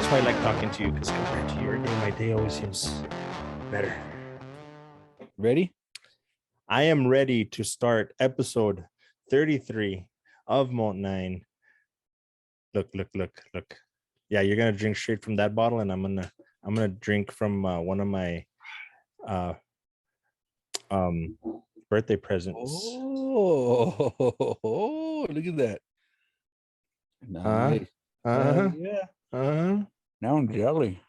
That's why I like talking to you, because compared to your day, my day always seems better. Ready? I am ready to start episode 33 of Mount 9. Look. Yeah, you're gonna drink straight from that bottle, and I'm gonna drink from one of my birthday presents. Oh, look at that. Nice. Yeah. Now I'm jelly.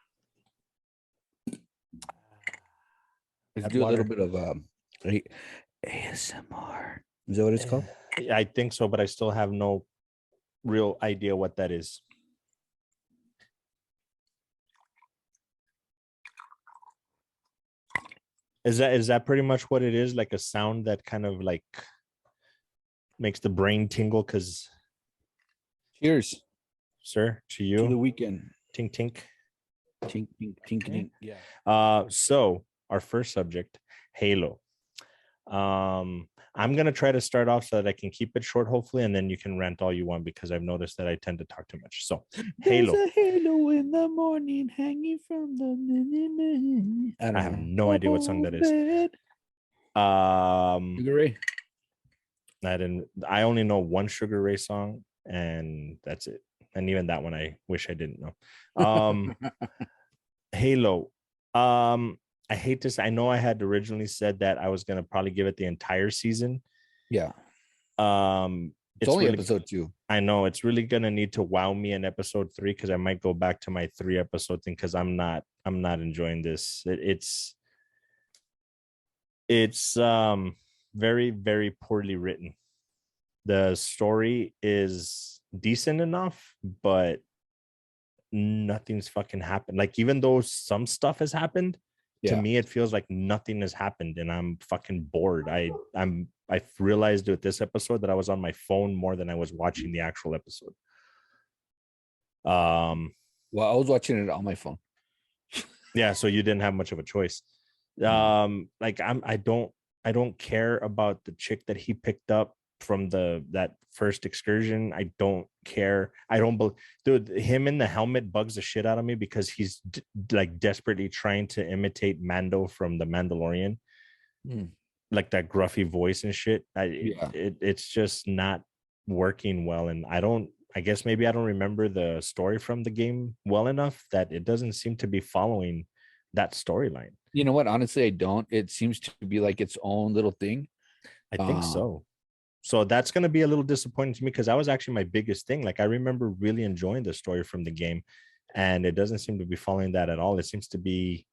Let's do a little bit of ASMR. Is that what it's called? I think so, but I still have no real idea what that is. Is that pretty much what it is? Like a sound that kind of like makes the brain tingle? Because cheers, sir, to you. To the weekend. Tink tink. Tink tink tink tink. Yeah. So our first subject, Halo. I'm gonna try to start off so that I can keep it short, hopefully, and then you can rant all you want because I've noticed that I tend to talk too much. So Halo. There's a halo in the morning hanging from the I have no idea what song that is. Sugar Ray. I only know one Sugar Ray song, and that's it. And even that one I wish I didn't know. Halo. I hate this. I know I had originally said that I was gonna probably give it the entire season. Yeah. It's only really, episode 2. I know it's really gonna need to wow me in episode 3 because I might go back to my 3 episode thing because I'm not enjoying this. It's very, very poorly written. The story is decent enough, but nothing's fucking happened. Like, even though some stuff has happened, to me it feels like nothing has happened and I'm fucking bored. I realized with this episode that I was on my phone more than I was watching the actual episode. Well, I was watching it on my phone. Yeah, so you didn't have much of a choice. Like I don't care about the chick that he picked up from that first excursion. I don't care. Dude, him in the helmet bugs the shit out of me because he's like desperately trying to imitate Mando from the Mandalorian. Like that gruffy voice and shit. It's just not working well. And I guess maybe I don't remember the story from the game well enough that it doesn't seem to be following that storyline. You know what? Honestly, I don't. It seems to be like its own little thing. I think so. So that's going to be a little disappointing to me because that was actually my biggest thing. Like, I remember really enjoying the story from the game, and it doesn't seem to be following that at all. It seems to be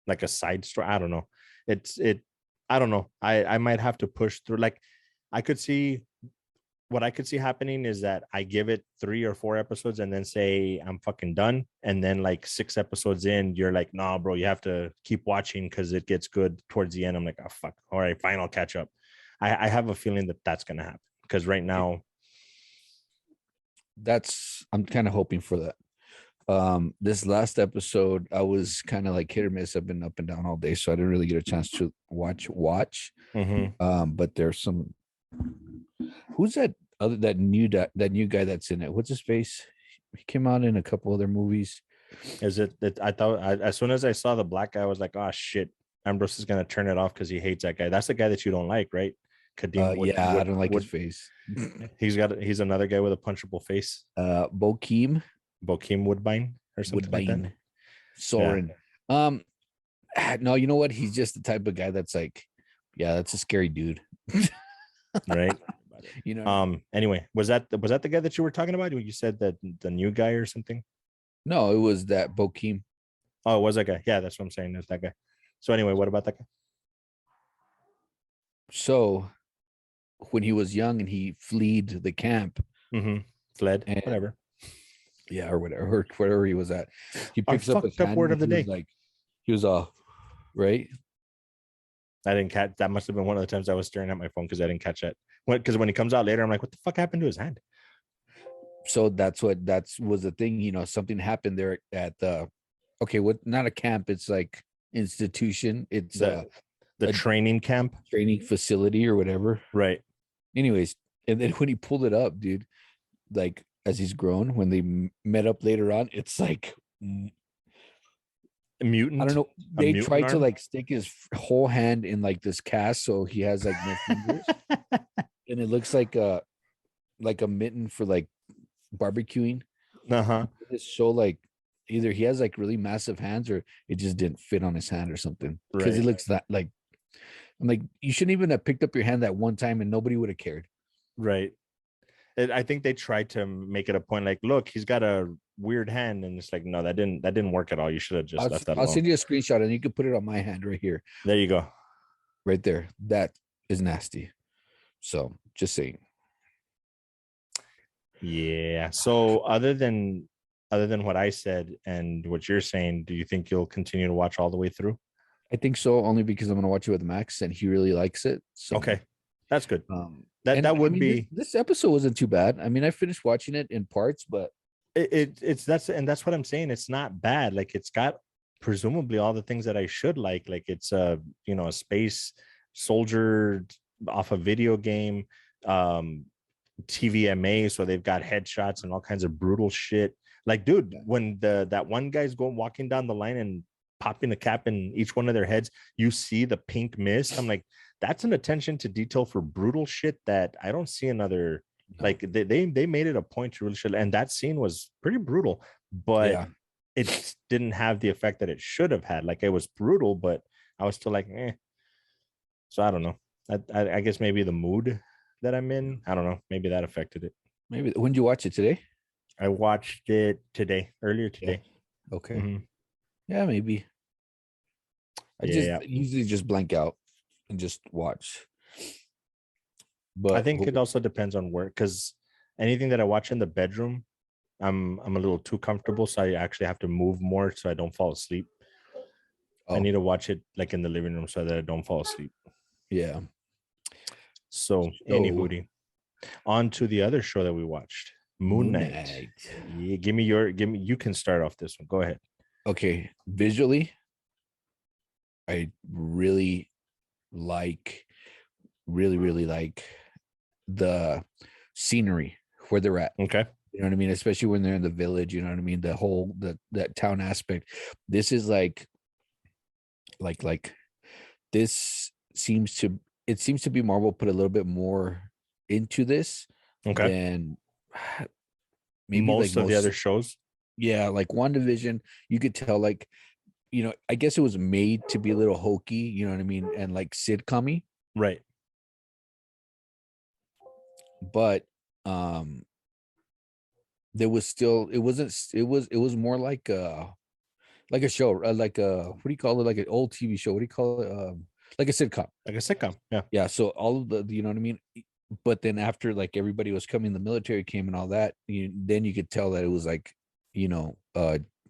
like a side story. I don't know. I don't know. I might have to push through. Like, what I could see happening is that I give it 3 or 4 episodes and then say I'm fucking done. And then like 6 episodes in, you're like, nah, bro, you have to keep watching because it gets good towards the end. I'm like, oh, fuck. All right, fine, I'll catch up. I have a feeling that that's going to happen because right now. I'm kind of hoping for that. This last episode, I was kind of like hit or miss. I've been up and down all day, so I didn't really get a chance to watch. But there's some. Who's that new guy that's in it? What's his face? He came out in a couple other movies. Is it that I thought as soon as I saw the black guy, I was like, oh shit, Ambrose is gonna turn it off because he hates that guy. That's the guy that you don't like, right? Kadeem I don't like his face. He's another guy with a punchable face. Bokeem Woodbine or something like that. Soren. Yeah. No, you know what? He's just the type of guy that's like, yeah, that's a scary dude. Right. You know. Anyway, was that the guy that you were talking about? You said that the new guy or something? No, it was that Bokeem. Oh, it was that guy. Yeah, that's what I'm saying. It's that guy. So anyway, what about that guy? So when he was young and he fled the camp, fled, whatever. Yeah, or whatever he was at. He picks up his hand word of the day. Like he was off, right? I didn't catch that. Must have been one of the times I was staring at my phone because I didn't catch that. Because when he comes out later, I'm like, what the fuck happened to his hand? So that was the thing. You know, something happened there at the not a camp. It's like institution. It's the training camp, training facility or whatever. Right. Anyways, and then when he pulled it up, dude, like as he's grown. When they met up later on, it's like A I don't mutant, know. a They mutant tried to arm. like stick his whole hand in like this cast, so he has like no fingers, and it looks like a mitten for like barbecuing. Uh-huh. It's so like either he has like really massive hands or it just didn't fit on his hand or something because it Right. looks that like I'm like you shouldn't even have picked up your hand that one time and nobody would have cared. Right. I think they tried to make it a point like, look, he's got a weird hand, and it's like, no, that didn't work at all. You should have just left that I'll alone. send you a screenshot and you can put it on my hand right here, There you go. right there. That is nasty. So just saying. Yeah. So other than what I said and what you're saying, do you think you'll continue to watch all the way through? I think so, only because I'm gonna watch it with Max and he really likes it. So Okay. That's good. That and that I would mean be this episode wasn't too bad. I mean, I finished watching it in parts, but that's what I'm saying. It's not bad. Like it's got presumably all the things that I should like. Like it's a space soldier off a video game, um, TVMA, so they've got headshots and all kinds of brutal shit. Like, dude, yeah. when that one guy's going walking down the line and popping a cap in each one of their heads, you see the pink mist. I'm like, that's an attention to detail for brutal shit that I don't see another. No. Like they made it a point to really show, and that scene was pretty brutal, but Yeah. it didn't have the effect that it should have had. Like it was brutal, but I was still like, eh. So I don't know. I guess maybe the mood that I'm in. I don't know. Maybe that affected it. Maybe when did you watch it today? I watched it earlier Yeah. today. Okay. Hmm. Yeah, maybe. I Yeah, just yeah. usually just blank out and just watch. I But think it also depends on work because anything that I watch in the bedroom, I'm a little too comfortable, so I actually have to move more so I don't fall asleep. I oh need to watch it like in the living room so that I don't fall asleep. yeah. So, So anywho, on to the other show that we watched, Moon Moon Knight. Knight. Yeah, give me. You can start off this one. Go ahead. Okay. Visually, I like really like the scenery where they're at. Okay. You know what I mean? Especially when they're in the village, you know what I mean? The whole that town aspect. This is like this seems to be Marvel put a little bit more into this Okay. than maybe like Most of the other most. shows. Yeah, like WandaVision, you could tell like, I guess it was made to be a little hokey, you know what I mean, and like sitcom-y, Right. but there was still it was more like a show, like a what do you call it, like an old TV show, what do you call it, like a sitcom. Like a sitcom. Yeah. Yeah, so all of the, you know what I mean, but then after like everybody was coming, the military came and all that, then you could tell that it was like,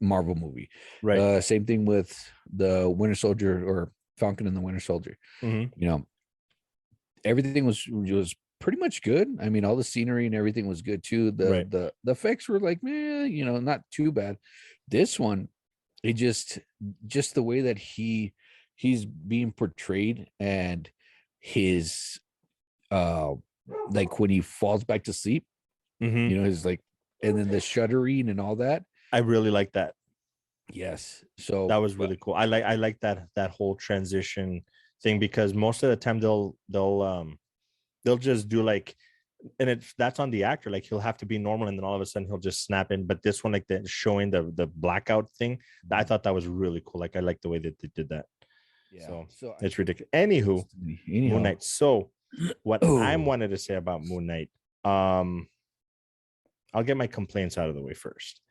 Marvel movie. Right. Same thing with the Winter Soldier or Falcon and the Winter Soldier. Mm-hmm. Everything was pretty much good. I mean, all the scenery and everything was good too. Right. The effects were like, not too bad. This one, it just the way that he's being portrayed and his like when he falls back to sleep, Mm-hmm. his like, and then the shuddering and all that. I really like that. Yes. So That was really cool. I like that whole transition thing because most of the time they'll just do like, and that's on the actor, like he'll have to be normal and then all of a sudden he'll just snap in. But this one, like the showing the blackout thing, I thought that was really cool. Like I like the way that they did that. yeah. So So it's ridiculous. Anywho, Moon anyhow, Knight. So what I oh wanted to say about Moon Knight, um, I'll get my complaints out of the way first.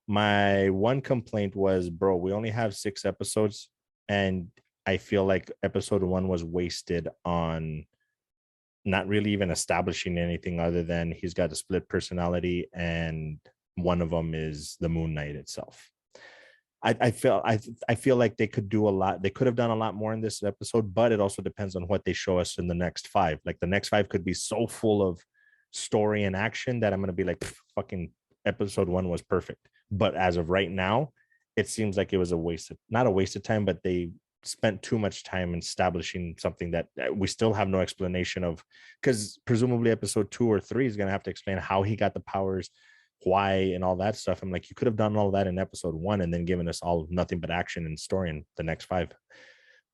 My one complaint was, bro, we only have 6 episodes, and I feel like episode 1 was wasted on not really even establishing anything other than he's got a split personality, and one of them is the Moon Knight itself. I feel like they could do a lot. They could have done a lot more in this episode, but it also depends on what they show us in the next 5. Like the next 5 could be so full of story and action that I'm gonna be like, fucking episode 1 was perfect. But as of right now, it seems like it was not a waste of time, but they spent too much time establishing something that we still have no explanation of, because presumably episode 2 or 3 is going to have to explain how he got the powers, why and all that stuff. I'm like, you could have done all that in episode 1 and then given us all nothing but action and story in the next 5.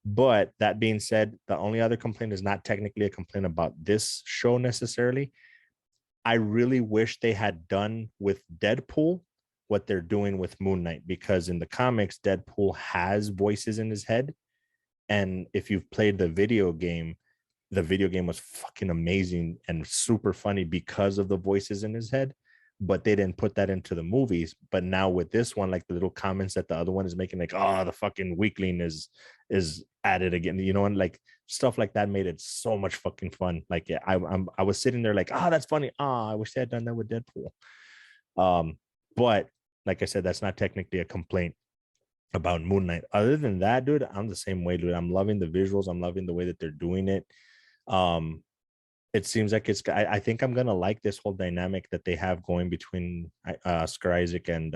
But that being said, the only other complaint is not technically a complaint about this show necessarily. I really wish they had done with Deadpool what they're doing with Moon Knight, because in the comics, Deadpool has voices in his head. And if you've played the video game was fucking amazing and super funny because of the voices in his head. But they didn't put that into the movies. But now with this one, like the little comments that the other one is making, like, oh, the fucking weakling is added again, you know, and like stuff like that made it so much fucking fun. Like, yeah, I was sitting there like, oh, that's funny. Oh, I wish they had done that with Deadpool. But like I said, that's not technically a complaint about Moon Knight. Other than that, dude, I'm the same way, dude. I'm loving the visuals. I'm loving the way that they're doing it. It seems like I think I'm gonna like this whole dynamic that they have going between Oscar Isaac and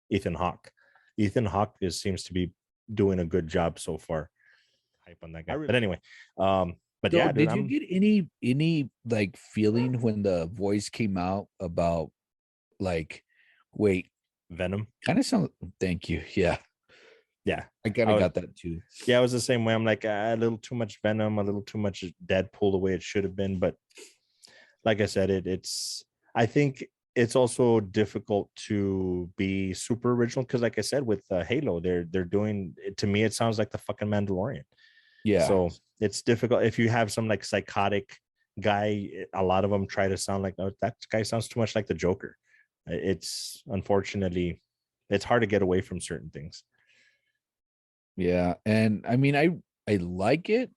Ethan Hawke. Ethan Hawke seems to be doing a good job so far. Hype on that guy. But anyway, but so yeah, dude, did you get any like feeling when the voice came out about like, wait, Venom? Kind of sound. Thank you. Yeah. I kind of got that too. Yeah, I was the same way. I'm like, a little too much Venom, a little too much Deadpool the way it should have been. But like I said, I think it's also difficult to be super original because, like I said, with Halo, they're doing, to me, it sounds like the fucking Mandalorian. Yeah. So it's difficult if you have some like psychotic guy. A lot of them try to sound like, no, that guy sounds too much like the Joker. It's unfortunately, it's hard to get away from certain things. Yeah, and I mean, I like it.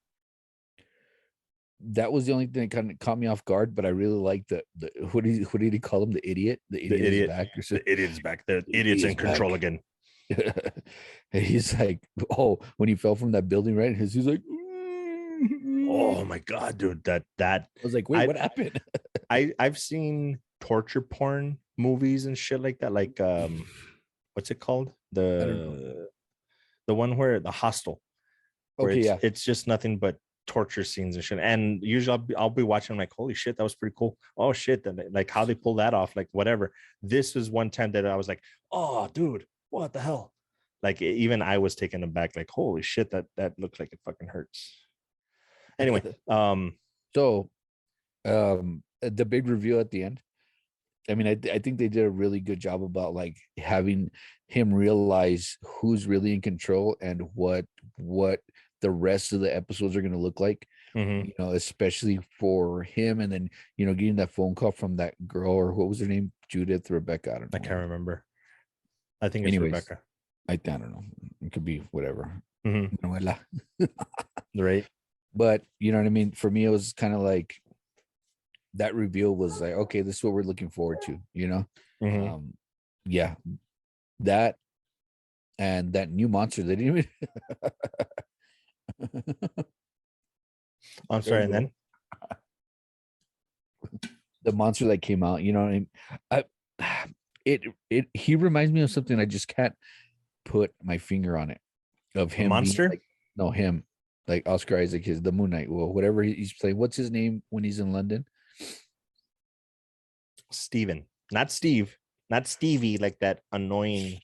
That was the only thing that kind of caught me off guard, but I really like the what did he call him? The idiot? The idiot is back. Or the idiot's back. The idiot's in control again. And he's like, oh, when he fell from that building, right? He's like, oh my god, dude, that I was like, wait, what happened? I've seen torture porn movies and shit like that. Like what's it called? The one where the Hostel. Where it's just nothing but torture scenes and shit. And usually I'll be watching, I'm like, holy shit, that was pretty cool. Oh shit, then like how they pull that off, like whatever. This was one time that I was like, oh dude, what the hell? Like even I was taken aback, like holy shit, that looked like it fucking hurts. Anyway, so the big reveal at the end. I mean, I think they did a really good job about like having him realize who's really in control and what the rest of the episodes are going to look like. Mm-hmm. You know, especially for him, and then getting that phone call from that girl, or what was her name, Judith, Rebecca. I don't know. I can't remember. I think it's Rebecca. I don't know. It could be whatever. Mm-hmm. Right. But you know what I mean? For me, it was kind of like that reveal was like, okay, this is what we're looking forward to, Mm-hmm. Yeah, that and that new monster they didn't even I'm sorry, and then the monster that came out, you know what I mean? He reminds me of something. I just can't put my finger on it. Of him, monster? Him, like Oscar Isaac, the Moon Knight, well, whatever he's playing. What's his name when he's in London? Steven, not Steve, not Stevie, like that annoying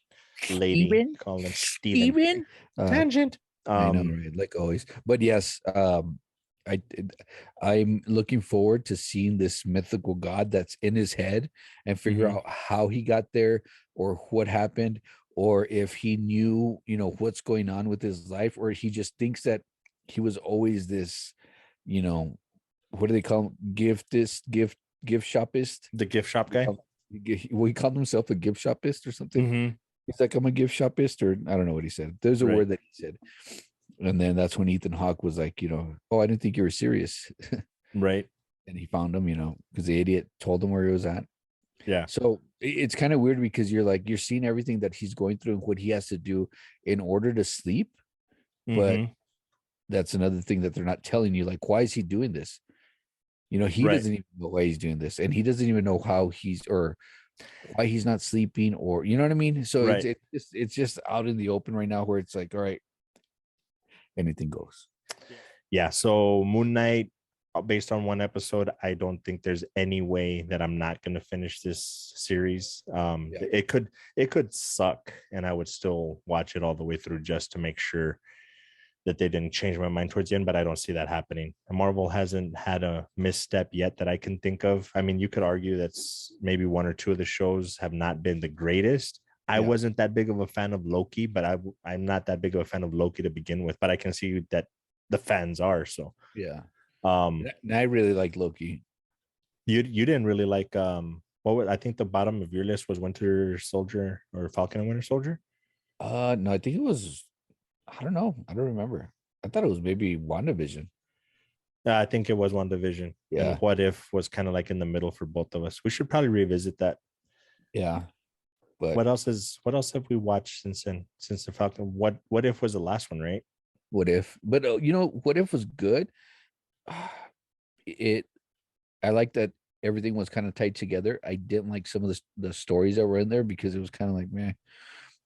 lady. Steven? Call him Steven. Tangent. I know, right? Like always. But yes, I'm looking forward to seeing this mythical god that's in his head and figure out how he got there, or what happened, or if he knew, what's going on with his life, or he just thinks that he was always this, what do they call him? Gift shopist. The gift shop guy. Well, he called himself a gift shopist or something. Mm-hmm. He's like, I'm a gift shopist, or I don't know what he said. There's a word that he said. And then that's when Ethan Hawke was like, oh, I didn't think you were serious. Right. And he found him, because the idiot told him where he was at. Yeah. So it's kind of weird because you're seeing everything that he's going through and what he has to do in order to sleep. But that's another thing that they're not telling you. Like, why is he doing this? He doesn't even know why he's doing this. And he doesn't even know how or why he's not sleeping, or, you know what I mean? So it's just out in the open right now, where it's like, all right, anything goes. Yeah. So Moon Knight, based on one episode, I don't think there's any way that I'm not going to finish this series. It could suck, and I would still watch it all the way through just to make sure that they didn't change my mind towards the end. But I don't see that happening. Marvel hasn't had a misstep yet that I can think of. I mean, you could argue that's maybe one or two of the shows have not been the greatest. I wasn't that big of a fan of Loki, but I'm not that big of a fan of Loki to begin with. But I can see that the fans are. So yeah. And I really like Loki. You didn't really like what was, I think the bottom of your list was Winter Soldier or Falcon and Winter Soldier. No, I think it was, I don't know. I don't remember. I thought it was maybe WandaVision. I think it was WandaVision. Yeah. And What If was kind of like in the middle for both of us. We should probably revisit that. Yeah. But what else have we watched since the Falcon? What If was the last one, right? What If? But What If was good. I like that everything was kind of tied together. I didn't like some of the stories that were in there because it was kind of like, man,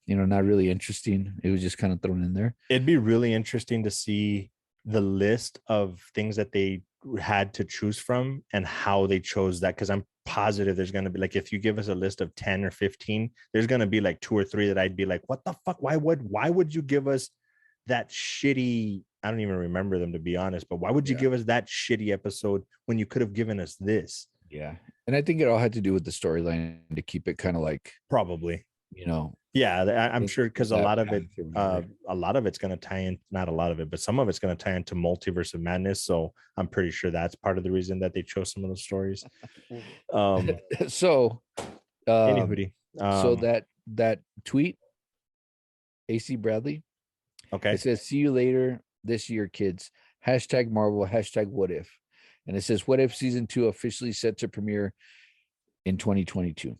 not really interesting. It was just kind of thrown in there. It'd be really interesting to see the list of things that they had to choose from and how they chose that, because I'm positive there's going to be, like, if you give us a list of 10 or 15, there's going to be like 2 or 3 that I'd be like, what the fuck, why would you give us that shitty, I don't even remember them, to be honest, but why would you give us that shitty episode when you could have given us this? Yeah. And I think it all had to do with the storyline to keep it kind of like, probably, yeah, I'm sure, because a lot of it's going to tie in, not a lot of it, but some of it's going to tie into Multiverse of Madness. So I'm pretty sure that's part of the reason that they chose some of those stories. So that tweet, AC Bradley, okay, it says, see you later this year, kids. Hashtag Marvel, hashtag What If. And it says, What If season 2 officially set to premiere in 2022.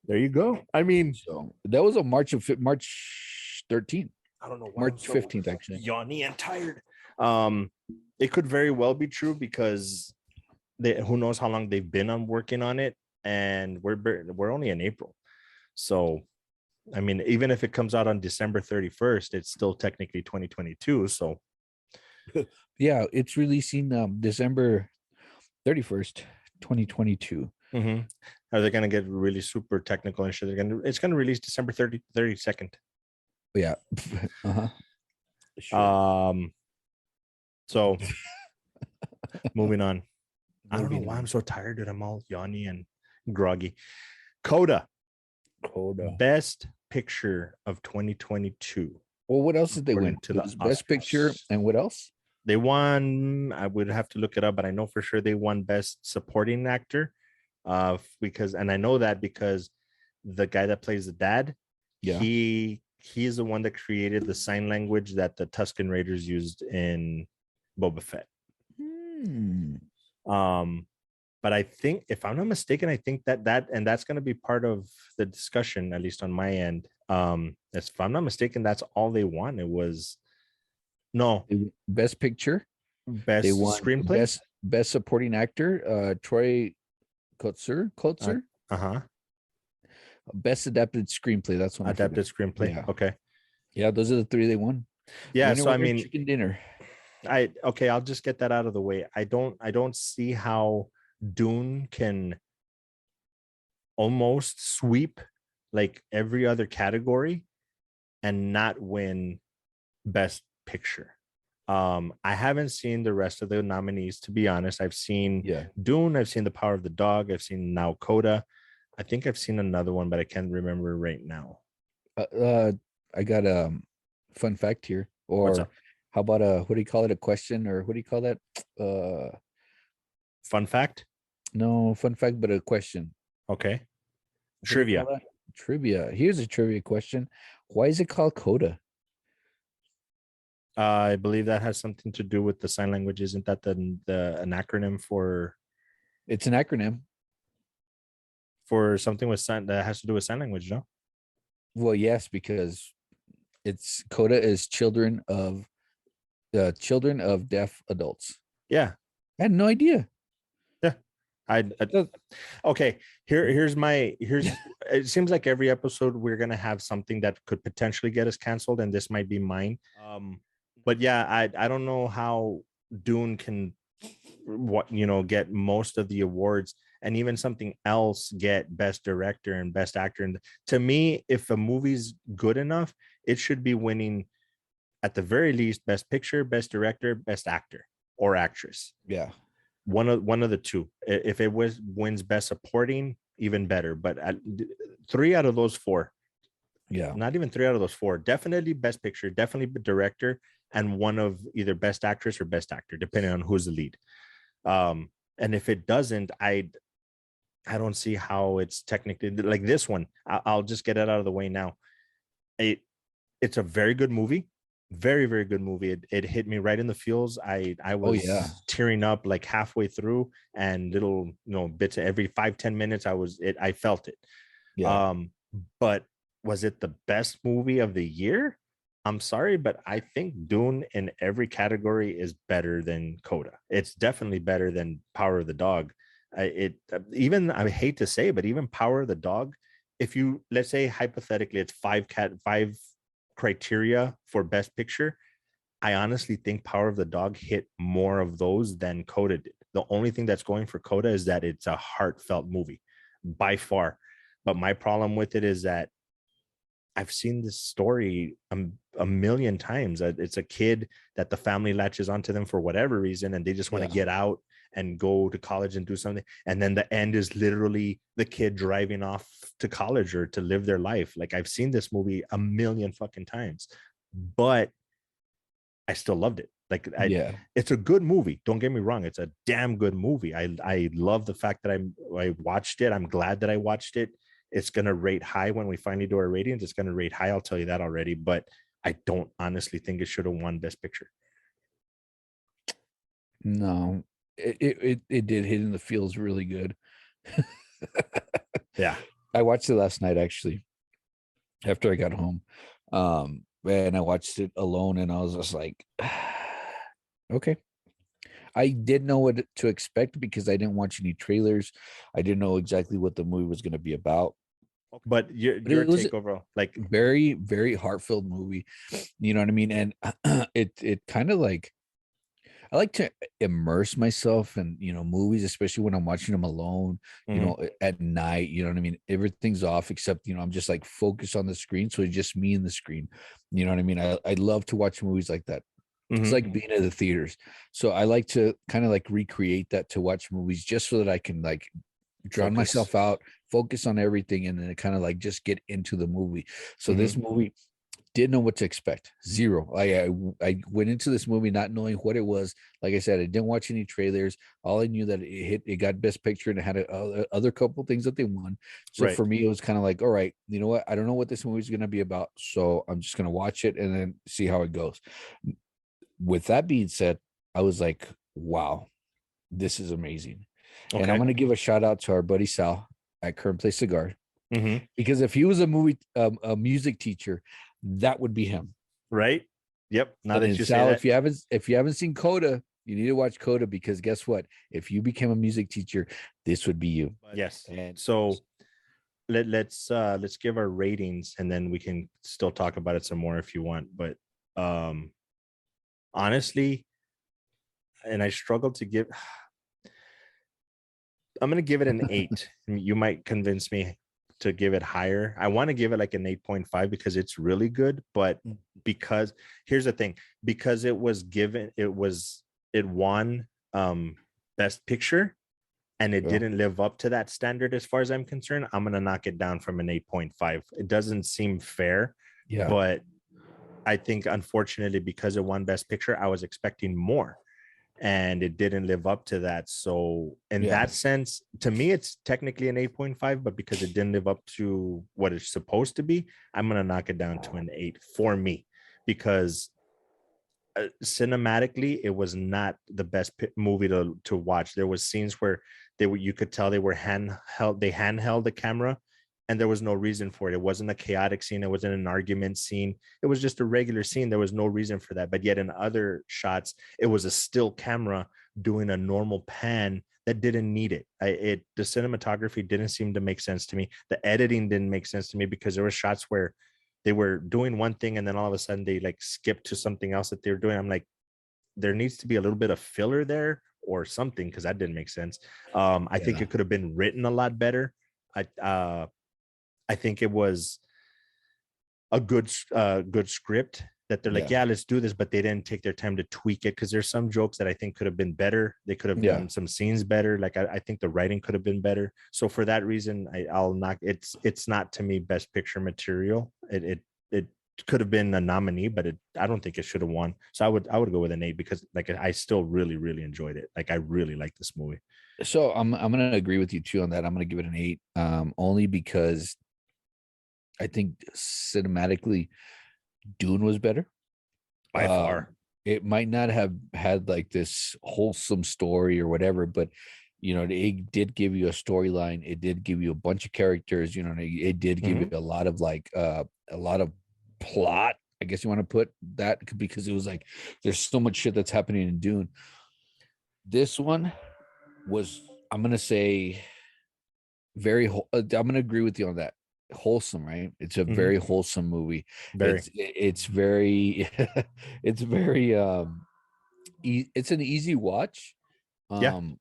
There you go. I mean, so that was a March 13th. I don't know, March 15th, actually. Yawny and tired. It could very well be true, because who knows how long they've been working on it, and we're only in April. So I mean, even if it comes out on December 31st, it's still technically 2022. So yeah, it's releasing December 31st, 2022. Mm-hmm. Are they going to get really super technical and shit? It's going to release December 32nd. Yeah. Sure. So moving on. I don't know why I'm so tired, dude. I'm all yawny and groggy. CODA. Best Picture of 2022. Well, what else did they win? To the Best Picture, and what else? They won, I would have to look it up, but I know for sure they won Best Supporting Actor. Because I know that because the guy that plays the dad, he is the one that created the sign language that the Tusken Raiders used in Boba Fett. But I think, if I'm not mistaken, I think and that's going to be part of the discussion, at least on my end. If I'm not mistaken, that's all they won. It was Best Picture, Best Screenplay, Best Supporting Actor, Troy Kotzer. Best Adapted Screenplay. That's one. Adapted Screenplay. Yeah. Okay. Yeah, those are the 3 they won. Yeah. So I mean, chicken dinner. I'll just get that out of the way. I don't see how Dune can almost sweep like every other category and not win Best Picture. I haven't seen the rest of the nominees, to be honest. I've seen Dune, I've seen The Power of the Dog, I've seen now CODA. I think I've seen another one, but I can't remember right now. I got a fun fact here. Or how about what do you call it? A question, or what do you call that? Fun fact? No, fun fact, but a question. Okay. Trivia. Here's a trivia question. Why is it called CODA? I believe that has something to do with the sign language. Isn't that an acronym for? It's an acronym for something with sign that has to do with sign language, no? Well, yes, because it's CODA is children of deaf adults. Yeah, I had no idea. Yeah, okay. Here's it seems like every episode we're gonna have something that could potentially get us canceled, and this might be mine. But yeah, I don't know how Dune can what, get most of the awards, and even something else get best director and best actor. And to me, if a movie's good enough, it should be winning at the very least best picture, best director, best actor or actress. Yeah. One of the two. If it wins best supporting, even better. But three out of those four, Yeah. not even three out of those four, definitely best picture, definitely director, and one of either best actress or best actor, depending on who's the lead. And if it doesn't, I don't see how it's technically like this one. I'll just get it out of the way now. It's a very good movie, very, very good movie. It hit me right in the feels. I was tearing up like halfway through, and little bits every 5-10 minutes. I felt it. Yeah. But was it the best movie of the year? I'm sorry, but I think Dune in every category is better than CODA. It's definitely better than Power of the Dog. I hate to say, but even Power of the Dog, if you, let's say hypothetically, it's five criteria for best picture, I honestly think Power of the Dog hit more of those than CODA did. The only thing that's going for CODA is that it's a heartfelt movie by far. But my problem with it is that I've seen this story a million times. It's a kid that the family latches onto them for whatever reason, and they just want to get out and go to college and do something. And then the end is literally the kid driving off to college or to live their life. Like, I've seen this movie a million fucking times, but I still loved it. Like, it's a good movie. Don't get me wrong. It's a damn good movie. I love the fact that I watched it. I'm glad that I watched it. It's going to rate high when we finally do our ratings. It's going to rate high. I'll tell you that already, but I don't honestly think it should have won best picture. No, it did hit in the feels really good. Yeah. I watched it last night, actually, after I got home. And I watched it alone, and I was just like, okay. I didn't know what to expect because I didn't watch any trailers. I didn't know exactly what the movie was going to be about. But your take overall, like, very, very heartfelt movie. You know what I mean? And it kind of like, I like to immerse myself in, movies, especially when I'm watching them alone, at night, you know what I mean? Everything's off except, I'm just like focused on the screen. So it's just me and the screen. You know what I mean? I love to watch movies like that. It's like being at the theaters. So I like to kind of like recreate that to watch movies just so that I can like drown myself out, focus on everything, and then kind of like just get into the movie. So this movie, didn't know what to expect. Zero. I went into this movie not knowing what it was. Like I said, I didn't watch any trailers. All I knew that it got best picture, and it had other couple things that they won. So for me, it was kind of like, all right, you know what? I don't know what this movie is going to be about, so I'm just going to watch it and then see how it goes. With that being said, I was like, wow, this is amazing. Okay. And I'm going to give a shout out to our buddy Sal at Current Place Cigar, because if he was a music teacher, that would be him, right? Yep. Now that you Sal, say that, if you haven't seen CODA, you need to watch CODA, because guess what? If you became a music teacher, this would be you. Yes. And so let's give our ratings, and then we can still talk about it some more if you want. But honestly, and I struggled to give. I'm gonna give it an 8. You might convince me to give it higher. I want to give it like an 8.5 because it's really good, but because here's the thing, because it won best picture, and it didn't live up to that standard as far as I'm concerned, I'm gonna knock it down from an 8.5. It doesn't seem fair, but I think unfortunately, because it won best picture, I was expecting more, and it didn't live up to that. So in that sense, to me, it's technically an 8.5, but because it didn't live up to what it's supposed to be, I'm going to knock it down to an 8 for me, because cinematically, it was not the best movie to watch. There was scenes where you could tell they handheld the camera, and there was no reason for it. It wasn't a chaotic scene. It wasn't an argument scene. It was just a regular scene. There was no reason for that. But yet in other shots, it was a still camera doing a normal pan that didn't need it. The cinematography didn't seem to make sense to me. The editing didn't make sense to me, because there were shots where they were doing one thing, and then all of a sudden they like skipped to something else that they were doing. I'm like, there needs to be a little bit of filler there, or something, because that didn't make sense. I think Yeah. it could have been written a lot better. I think it was a good script that they're like, Yeah. yeah, let's do this, but they didn't take their time to tweak it, because there's some jokes that I think could have been better. They could have Yeah. done some scenes better. Like I think the writing could have been better. So for that reason, I'll not. It's not, to me, best picture material. It could have been a nominee, but I don't think it should have won. So I would go with an 8, because like I still really enjoyed it. Like I really like this movie So I'm gonna agree with you too on that. I'm gonna give it an 8, only because I think cinematically Dune was better. by Um, far. it might not have had like this wholesome story or whatever, but it did give you a storyline. It did give you a bunch of characters. It did give you Mhm. a lot of a lot of plot. I guess you want to put that, because it was like there's so much shit that's happening in Dune. This one was, I'm gonna say, I'm gonna agree with you on that. Wholesome, right? It's a very Mhm. wholesome movie. Very. It's very it's very it's an easy watch. Yeah. Um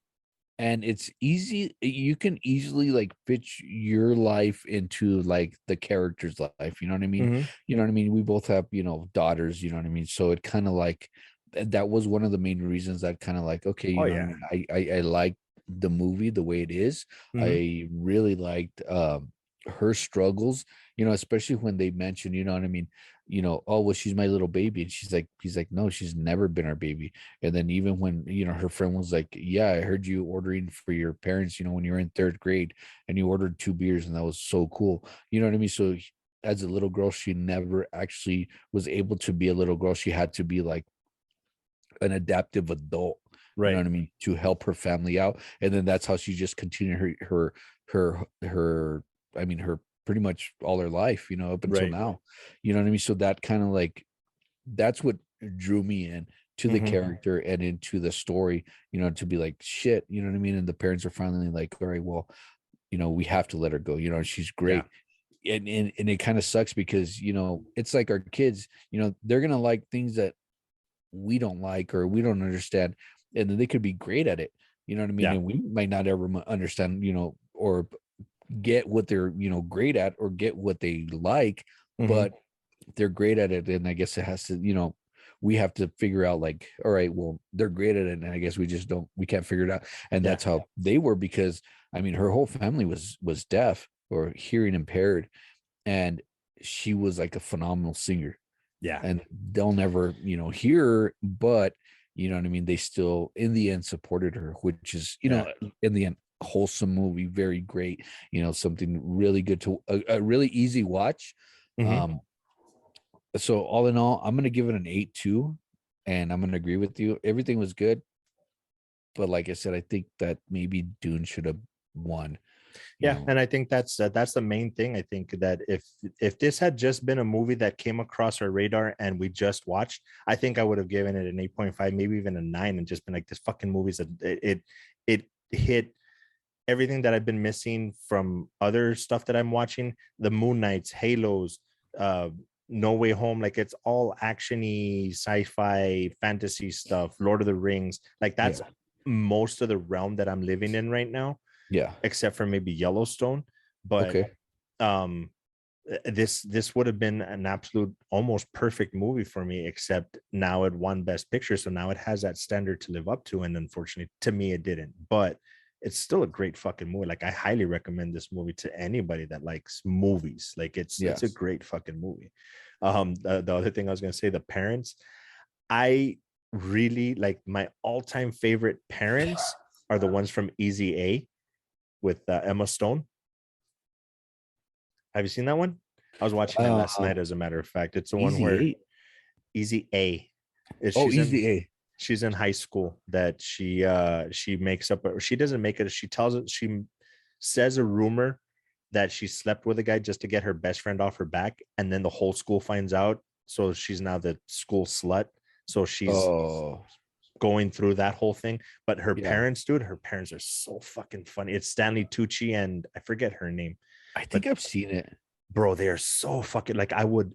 and it's easy, you can easily like fit your life into like the character's life, you know what I mean? Mhm. We both have, daughters, you know what I mean? So it kind of like that was one of the main reasons that kind of like, okay, Oh you know what I yeah. mean? I like the movie the way it is. Mhm. I really liked her struggles, especially when they mentioned, you know what I mean? Oh, well, she's my little baby. And he's like, no, she's never been our baby. And then even when, her friend was like, yeah, I heard you ordering for your parents, when you were in third grade, and you ordered 2 beers, and that was so cool. You know what I mean? So as a little girl, she never actually was able to be a little girl. She had to be like an adaptive adult, you know Right. what I mean, to help her family out. And then that's how she just continued her I mean, her pretty much all her life, up until Right. now. You know what I mean? So that kind of like, that's what drew me in to the Mhm. character and into the story, to be like, shit, you know what I mean? And the parents are finally like, all right, well, we have to let her go. She's Yeah. great. And it kind of sucks because, it's like our kids, they're gonna like things that we don't like or we don't understand, and then they could be great at it. You know what I mean? Yeah. And we might not ever understand, or get what they're, great at, or get what they like, Mhm. but they're great at it. And I guess it has to, we have to figure out like, all right, well, they're great at it, and I guess we can't figure it out. And Yeah. that's how they were, because I mean, her whole family was deaf or hearing impaired, and she was like a phenomenal singer, Yeah. and they'll never, hear her, but you know what I mean, they still in the end supported her, which is, Yeah. in the end, wholesome movie, very great, something really good, to a really easy watch. Mhm. um so all in all, I'm gonna give it an 8 too, and I'm gonna agree with you, everything was good, but like I said, I think that maybe Dune should have won, you Yeah, know and I think that's the main thing. I think that if this had just been a movie that came across our radar and we just watched, I think I would have given it an 8.5, maybe even a 9, and just been like, this fucking movie's it hit everything that I've been missing from other stuff that I'm watching. The Moon Knights, Halos, uh No Way Home, like it's all actiony, sci-fi, fantasy stuff, Lord of the Rings. Like that's yeah, most of the realm that I'm living in right now, yeah, except for maybe Yellowstone. But okay, um this would have been an absolute almost perfect movie for me, except now it won best picture, so now it has that standard to live up to, and unfortunately to me it didn't. But it's still a great fucking movie. Like I highly recommend this movie to anybody that likes movies. Like it's yeah. a great fucking movie. The other thing I was going to say, the parents, I really like, my all-time favorite parents are the ones from Easy A with Emma Stone. Have you seen that one? I was watching it last uh night, as a matter of fact. It's the one Easy where 8. Easy A is Oh, Easy A. she's in high school, that she makes up, or she doesn't make it, she tells it, she says a rumor that she slept with a guy just to get her best friend off her back, and then the whole school finds out, so she's now the school slut. So she's Oh, going through that whole thing. But her yeah. parents, dude, her parents are so fucking funny. It's Stanley Tucci and I forget her name, I but think I've seen it. bro, they are so fucking, like, I would,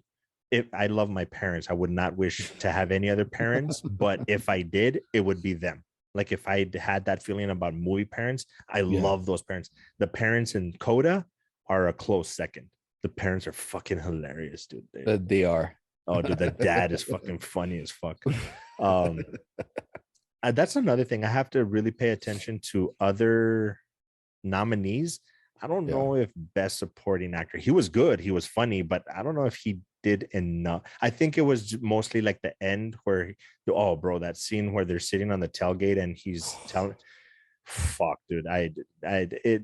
if I love my parents, I would not wish to have any other parents, but if I did, it would be them. like if I had that feeling about movie parents, I Yeah. love those parents. The parents in CODA are a close second. The parents are fucking hilarious, dude. They are. Oh, dude, the dad is fucking funny as fuck. That's another thing. I have to really pay attention to other nominees. I don't know if best supporting actor. He was good. He was funny, but I don't know if he did enough. I think it was mostly like the end where, oh, bro, that scene where they're sitting on the tailgate and he's telling, fuck, dude,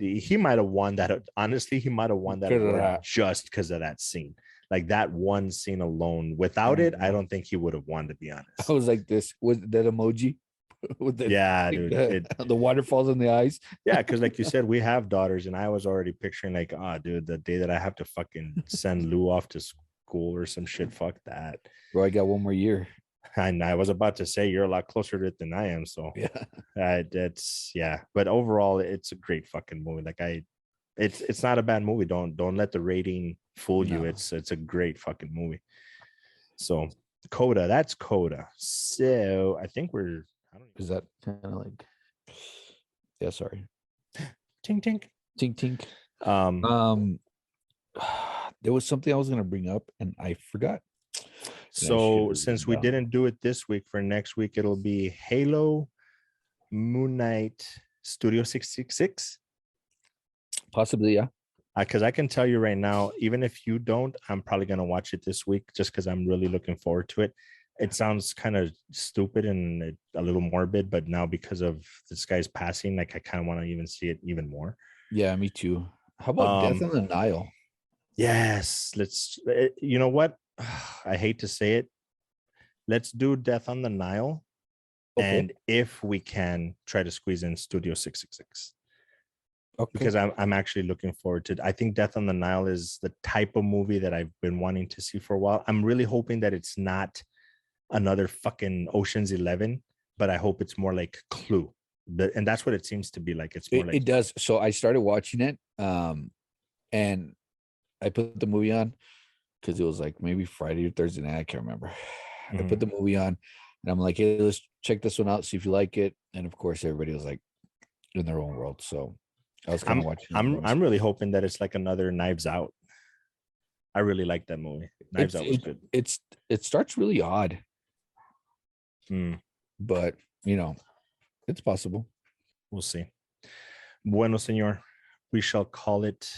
he might have won that. Honestly, he might have won that award just because of that scene. Like that one scene alone. Without it, I don't think he would have won, to be honest. I was like this with that emoji. With the, dude, the waterfalls in the eyes. Yeah, because like you said, we have daughters, and I was already picturing like, oh, dude, the day that I have to fucking send Lou off to school or some shit. Fuck that. Bro, I got one more year. And I was about to say you're a lot closer to it than I am. So yeah, but overall, it's a great fucking movie. Like it's not a bad movie. Don't let the rating fool you. It's a great fucking movie. So CODA, that's CODA. So I think we're. Is that kind of like? Yeah, sorry. Tink tink tink tink. There was something I was gonna bring up and I forgot. So since we didn't do it this week, for next week it'll be Halo, Moon Knight, Studio 666. Possibly, yeah. Because I can tell you right now, even if you don't, I'm probably gonna watch it this week just because I'm really looking forward to it. It sounds kind of stupid and a little morbid, but now because of this guy's passing, like I kind of want to even see it even more. Yeah, me too. How about Death on the Nile? Yes, let's. You know what? I hate to say it. Let's do Death on the Nile, and if we can, try to squeeze in Studio 666. Okay. Because I'm actually looking forward to it. I think Death on the Nile is the type of movie that I've been wanting to see for a while. I'm really hoping that it's not another fucking Ocean's 11, but I hope it's more like Clue. And that's what it seems to be like. It's more like it does. So I started watching it, and I put the movie on because it was like maybe Friday or Thursday night. I can't remember. Mm-hmm. I put the movie on and I'm like, hey, let's check this one out, see if you like it. And of course, everybody was like in their own world. So I was kind of watching. I'm really hoping that it's like another Knives Out. I really like that movie. Knives Out was good. It starts really odd. But you know, it's possible. We'll see. Bueno, senor. We shall call it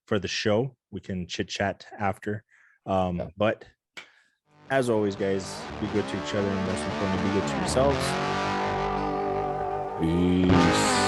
for the show. We can chit chat after. But as always, guys, be good to each other, and most importantly, be good to yourselves. Peace.